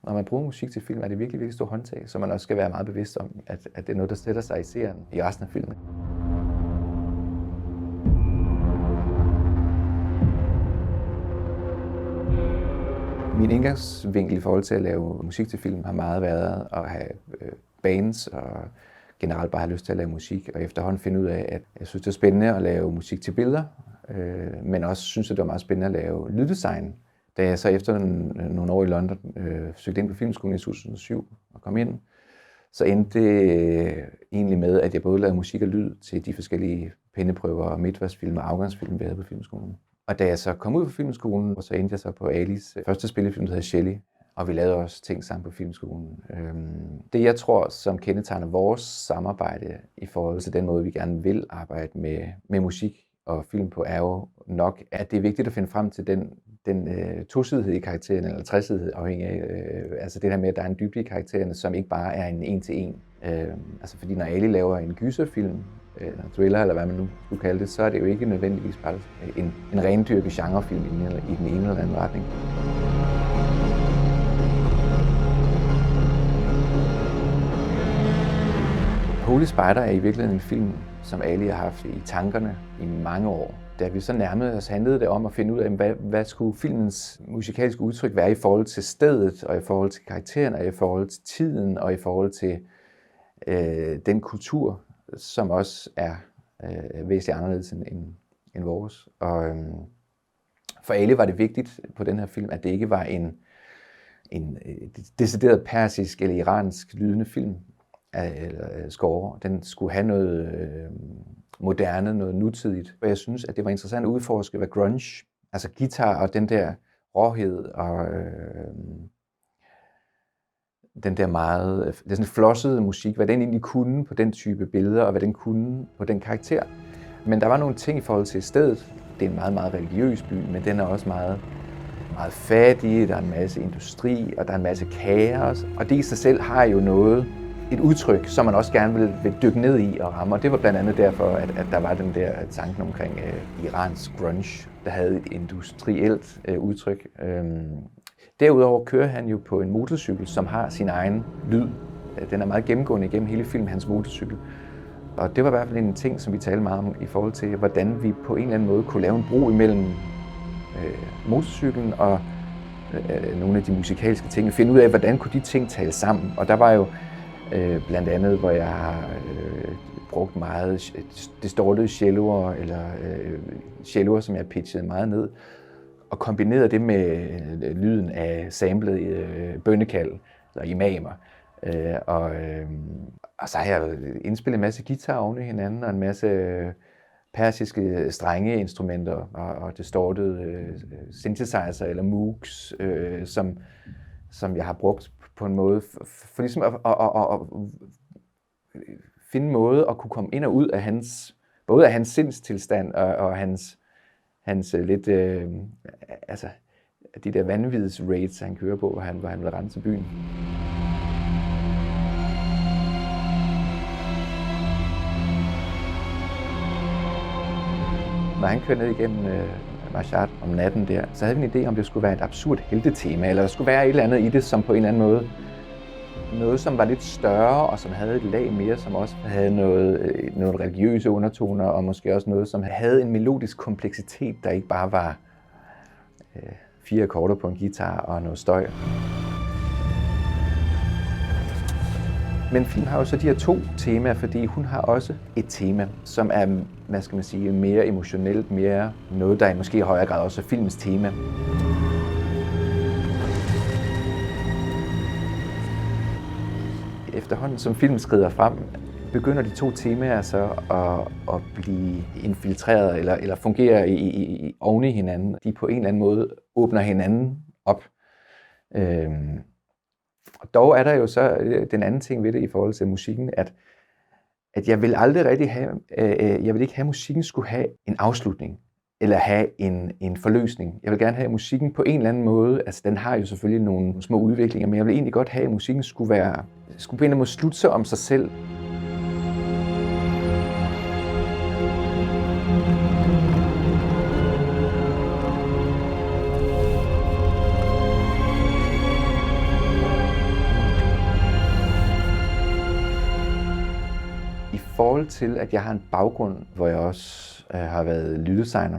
Når man bruger musik til film, er det virkelig, virkelig stor håndtag, så man også skal være meget bevidst om, at det er noget, der sætter sig i seeren i resten af filmen. Min indgangsvinkel i forhold til at lave musik til film har meget været at have bands og generelt bare have lyst til at lave musik, og efterhånden finde ud af, at jeg synes, det er spændende at lave musik til billeder, men også synes, at det var meget spændende at lave lyddesign. Da jeg så efter nogle år i London søgte ind på Filmskolen i 2007 og kom ind, så endte det egentlig med, at jeg både lavede musik og lyd til de forskellige penneprøver, midtvejsfilm og afgangsfilm, vi havde på Filmskolen. Og da jeg så kom ud fra Filmskolen, så endte jeg så på Alis første spillefilm, der hedder Shelley, og vi lavede også ting sammen på Filmskolen. Det jeg tror, som kendetegner vores samarbejde i forhold til den måde, vi gerne vil arbejde med musik og film på, er jo nok, at det er vigtigt at finde frem til den tosidighed i karakteren, eller tresidighed afhængig af, altså det her med, at der er en dybde i karaktererne, som ikke bare er en en-til-en. Altså fordi når Ali laver en gyserfilm, eller thriller, eller hvad man nu skulle kalde det, så er det jo ikke nødvendigvis bare en rendyrket genrefilm i den ene eller anden retning. Holy Spider er i virkeligheden en film, som Ali har haft i tankerne i mange år. Da vi så nærmede os, handlede det om at finde ud af, hvad skulle filmens musikalske udtryk være i forhold til stedet, og i forhold til karakteren, og i forhold til tiden, og i forhold til den kultur, som også er væsentligt anderledes end vores. Og for Ali var det vigtigt på den her film, at det ikke var en decideret persisk eller iransk lydende film, eller score. Den skulle have noget moderne, noget nutidigt. Og jeg synes, at det var interessant at udforske, hvad grunge, altså guitar og den der råhed og den der meget, det er sådan flossede musik, hvad den egentlig kunne på den type billeder, og hvad den kunne på den karakter. Men der var nogle ting i forhold til stedet. Det er en meget, meget religiøs by, men den er også meget, meget fattig, der er en masse industri, og der er en masse kaos, og det i sig selv har jo noget, et udtryk, som man også gerne vil dykke ned i og ramme, og det var blandt andet derfor, at der var den der tanken omkring Irans grunge, der havde et industrielt udtryk. Derudover kører han jo på en motorcykel, som har sin egen lyd. Den er meget gennemgående igennem hele filmen, hans motorcykel. Og det var i hvert fald en ting, som vi talte meget om i forhold til, hvordan vi på en eller anden måde kunne lave en bro imellem motorcyklen og nogle af de musikalske ting. Finde ud af, hvordan kunne de ting tale sammen. Og der var jo blandt andet, hvor jeg har brugt meget distortede celloer, eller celloer, som jeg pitchede meget ned, og kombineret det med lyden af samlet bønnekald, eller imamer. Og så har jeg indspillet en masse guitar oven i hinanden, og en masse persiske strengeinstrumenter, og distortede synthesizer eller Moogs, som jeg har brugt på en måde, for ligesom at finde en måde at kunne komme ind og ud af både af hans sindstilstand og hans lidt, altså de der vanvids raids, han kører på, hvor han vil rense byen. Når han kører ned igennem Mashhad om natten der, så havde vi en idé om, det skulle være et absurd heltetema, eller der skulle være et eller andet i det, som på en eller anden måde, noget som var lidt større, og som havde et lag mere, som også havde nogle religiøse undertoner, og måske også noget, som havde en melodisk kompleksitet, der ikke bare var 4 akkorder på en guitar og noget støj. Men filmen har jo så de her 2 temaer, fordi hun har også et tema, som er, hvad skal man sige, mere emotionelt, mere noget, der måske i højere grad også er filmens tema. Efterhånden som filmen skrider frem, begynder de 2 temaer så at blive infiltreret eller fungere oven i hinanden. De på en eller anden måde åbner hinanden op. Og dog er der jo så den anden ting ved det i forhold til musikken, at jeg vil aldrig rigtig have, jeg vil ikke have, at musikken skulle have en afslutning, eller have en forløsning. Jeg vil gerne have, at musikken på en eller anden måde, altså den har jo selvfølgelig nogle små udviklinger, men jeg vil egentlig godt have, at musikken skulle på en eller anden måde slutte sig om sig selv. forhold til, at jeg har en baggrund, hvor jeg også har været lyddesigner,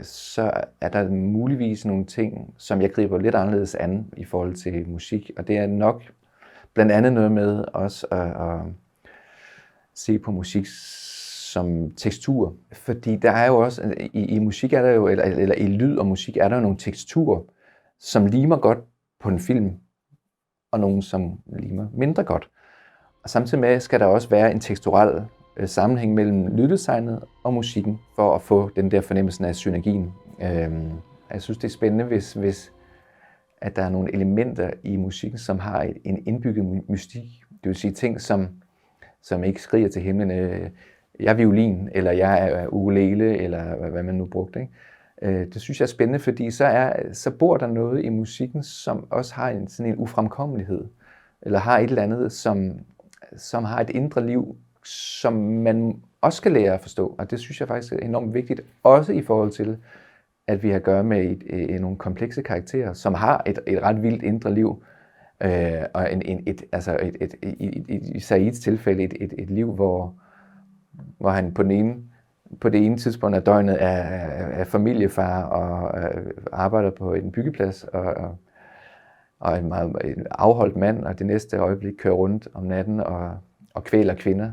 så er der muligvis nogle ting, som jeg griber lidt anderledes an i forhold til musik. Og det er nok blandt andet noget med også at se på musik som tekstur. Fordi der er jo også, i musik er der jo, eller i lyd og musik er der jo nogle teksturer, som limer godt på en film, og nogle, som limer mindre godt. Og samtidig med skal der også være en teksturel sammenhæng mellem lyddesignet og musikken, for at få den der fornemmelse af synergien. Jeg synes, det er spændende, hvis at der er nogle elementer i musikken, som har en indbygget mystik. Det vil sige ting, som ikke skriger til himlen. Jeg er violin, eller jeg er ukulele, eller hvad man nu brugte. Ikke? Det synes jeg er spændende, fordi så bor der noget i musikken, som også har sådan en ufremkommelighed, eller har et eller andet, som har et indre liv, som man også skal lære at forstå. Og det synes jeg faktisk er enormt vigtigt, også i forhold til, at vi har at gøre med nogle komplekse karakterer, som har et ret vildt indre liv, og i Saids tilfælde et liv, hvor han på det ene tidspunkt af døgnet er familiefar og arbejder på en byggeplads og en meget afholdt mand, og det næste øjeblik kører rundt om natten og kvæler kvinder